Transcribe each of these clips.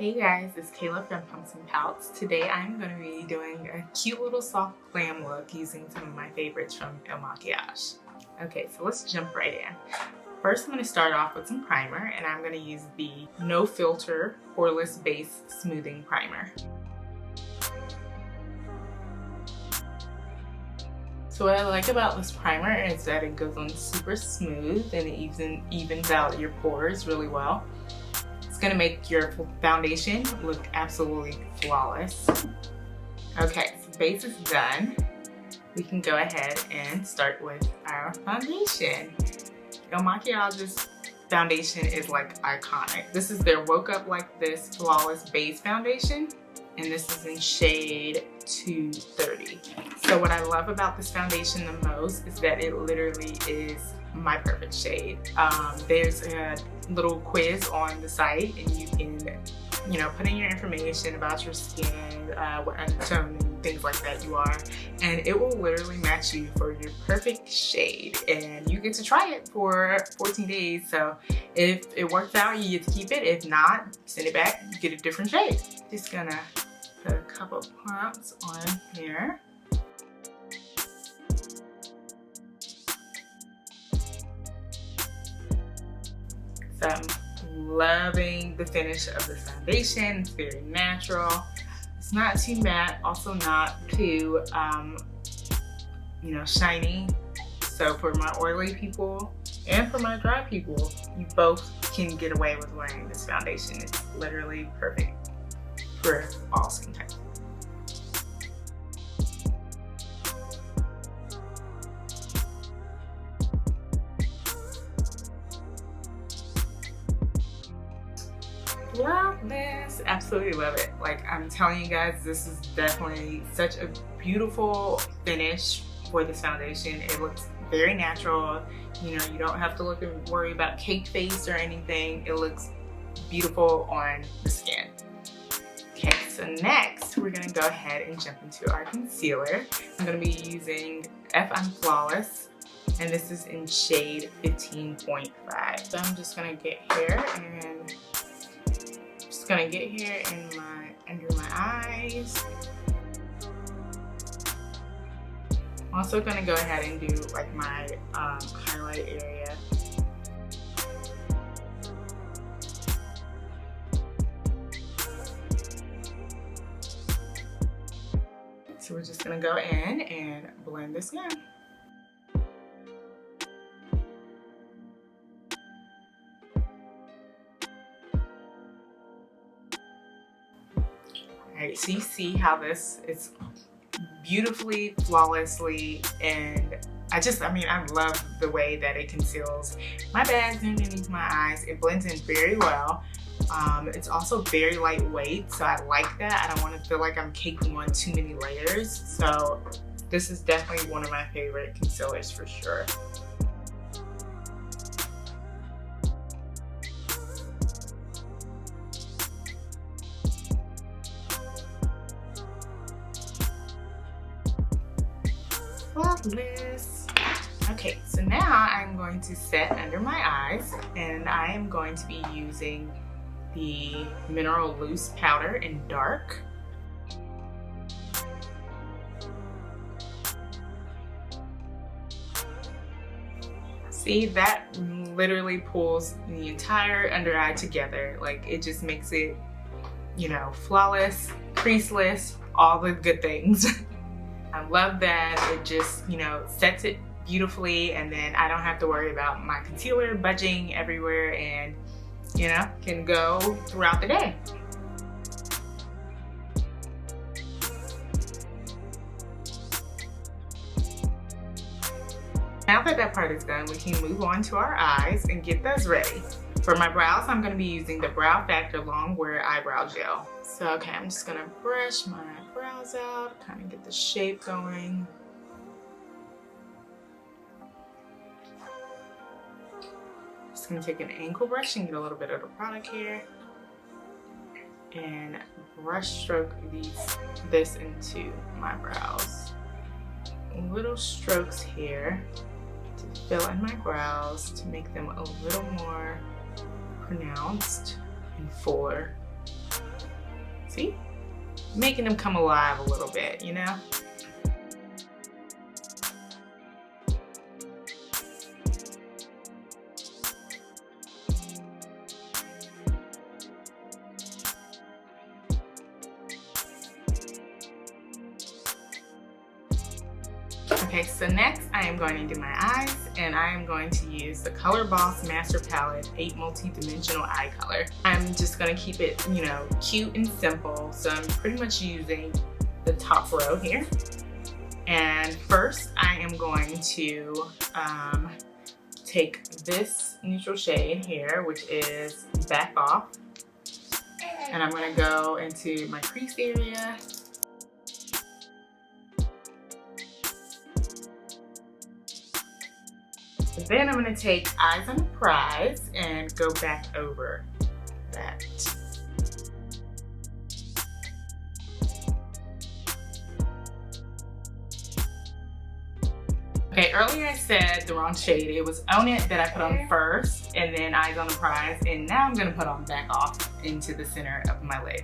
Hey guys, it's Kayla from Pumps and Pouts. Today I'm going to be doing a cute little soft glam look using some of my favorites from MAKIAGE. Okay, so let's jump right in. First I'm going to start off with some primer, and I'm going to use the No Filter Poreless Base Smoothing Primer. So what I like about this primer is that it goes on super smooth and it evens out your pores really well. It's gonna make your foundation look absolutely flawless. Okay, so base is done. We can go ahead and start with our foundation. MAKIAGE's foundation is like iconic. This is their Woke Up Like This Flawless Base Foundation, and this is in shade 230. So what I love about this foundation the most is that it literally is my perfect shade. There's a little quiz on the site, and you can, put in your information about your skin, what undertone and things like that you are, and it will literally match you for your perfect shade. And you get to try it for 14 days. So if it works out, you get to keep it. If not, send it back, you get a different shade. Just gonna put a couple of pumps on here. So I'm loving the finish of the foundation. It's very natural. It's not too matte, also not too, shiny. So for my oily people and for my dry people, you both can get away with wearing this foundation. It's literally perfect for all skin types. Love this, absolutely love it. Like, I'm telling you guys, this is definitely such a beautiful finish for this foundation. It looks very natural. You don't have to look and worry about cake face or anything. It looks beautiful on the skin. Okay, so next we're gonna go ahead and jump into our concealer. I'm gonna be using I'm Flawless, and this is in shade 15.5. So I'm just gonna get here and under my eyes. I'm also gonna go ahead and do like my highlight area. So we're just gonna go in and blend this in. Alright, so you see how this is beautifully, flawlessly, and I love the way that it conceals my bags underneath my eyes. It blends in very well. It's also very lightweight, so I like that. I don't want to feel like I'm caking on too many layers. So this is definitely one of my favorite concealers for sure. Love this. Okay, so now I'm going to set under my eyes, and I am going to be using the Mineral Loose Powder in Dark. See, that literally pulls the entire under eye together. Like, it just makes it, flawless, creaseless, all the good things. I love that. It just, sets it beautifully, and then I don't have to worry about my concealer budging everywhere, and, can go throughout the day. Now that that part is done, we can move on to our eyes and get those ready. For my brows, I'm going to be using the Brow Factor Long Wear Eyebrow Gel. So, okay, I'm just going to brush my brows out, kind of get the shape going. Just going to take an ankle brush and get a little bit of the product here and brush stroke this into my brows. Little strokes here to fill in my brows to make them a little more pronounced and fuller. See? Making them come alive a little bit, you know? Okay, so next I am going to do my eyes, and I am going to use the Color Boss Master Palette 8 Multi-Dimensional Eye Color. I'm just going to keep it, you know, cute and simple, so I'm pretty much using the top row here. And first I am going to take this neutral shade here, which is Back Off, and I'm going to go into my crease area. Then I'm going to take Eyes on the Prize and go back over that. Okay, earlier I said the wrong shade. It was Own It that I put on first, and then Eyes on the Prize, and now I'm going to put on Back Off into the center of my lid.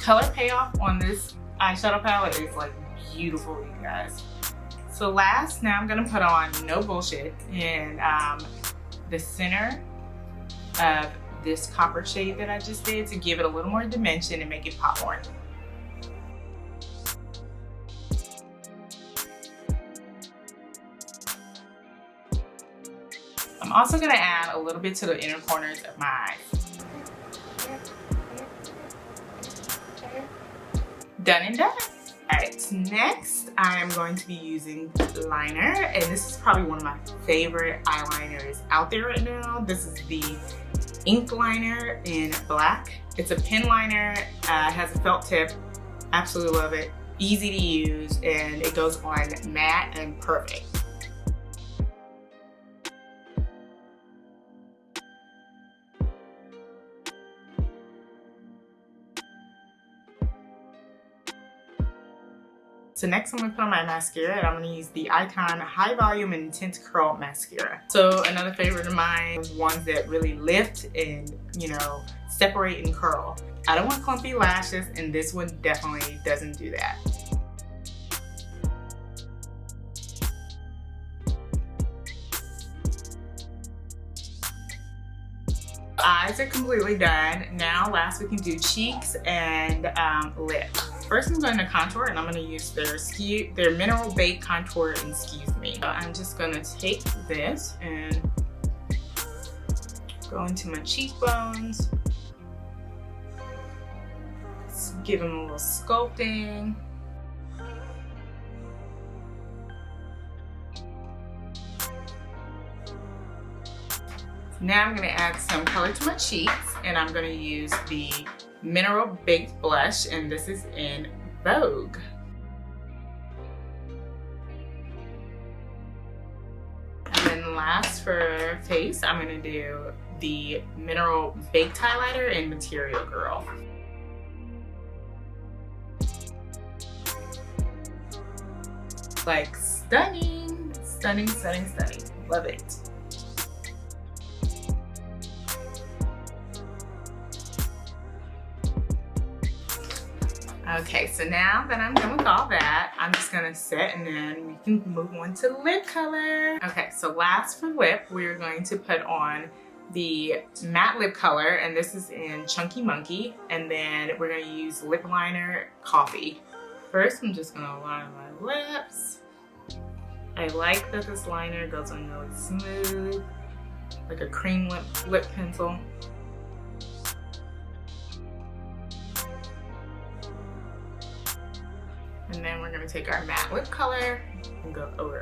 Color payoff on this eyeshadow palette is like beautiful, you guys. So last, now I'm gonna put on No Bullshit in the center of this copper shade that I just did to give it a little more dimension and make it pop more. I'm also gonna add a little bit to the inner corners of my eyes. Done and done. Alright, next I am going to be using liner, and this is probably one of my favorite eyeliners out there right now. This is the ink liner in black. It's a pen liner, has a felt tip, absolutely love it. Easy to use, and it goes on matte and perfect. So next I'm going to put on my mascara, and I'm going to use the Icon High Volume and Intense Curl Mascara. So another favorite of mine is ones that really lift and, you know, separate and curl. I don't want clumpy lashes, and this one definitely doesn't do that. Eyes are completely done. Now last we can do cheeks and lip. First I'm going to contour, and I'm going to use their Mineral Baked Contour and Excuse Me. So I'm just going to take this and go into my cheekbones. Let's give them a little sculpting. Now I'm going to add some color to my cheeks, and I'm going to use the Mineral Baked Blush, and this is in Vogue. And then last for face, I'm going to do the Mineral Baked Highlighter in Material Girl. Like stunning, stunning, stunning, stunning. Love it. Okay, so now that I'm done with all that, I'm just gonna set, and then we can move on to lip color. Okay, so last for lip, we're going to put on the matte lip color, and this is in Chunky Monkey, and then we're gonna use lip liner Coffee. First, I'm just gonna line my lips. I like that this liner goes on really smooth, like a cream lip pencil. And then we're going to take our matte lip color and go over.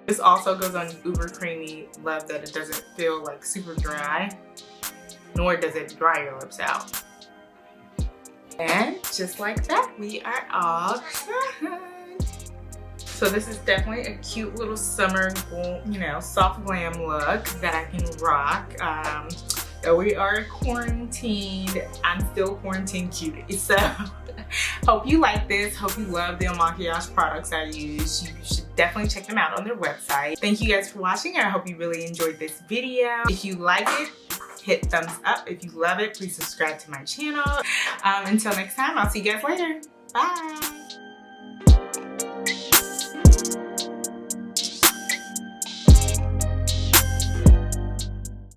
This also goes on uber creamy. Love that it doesn't feel like super dry, nor does it dry your lips out. And just like that, we are all done. So this is definitely a cute little summer, you know, soft glam look that I can rock. Though we are quarantined, I'm still quarantine cutie. So hope you like this. Hope you love the MAKIAGE products I use. You should definitely check them out on their website. Thank you guys for watching. I hope you really enjoyed this video. If you like it, hit thumbs up. If you love it, please subscribe to my channel. Until next time, I'll see you guys later. Bye.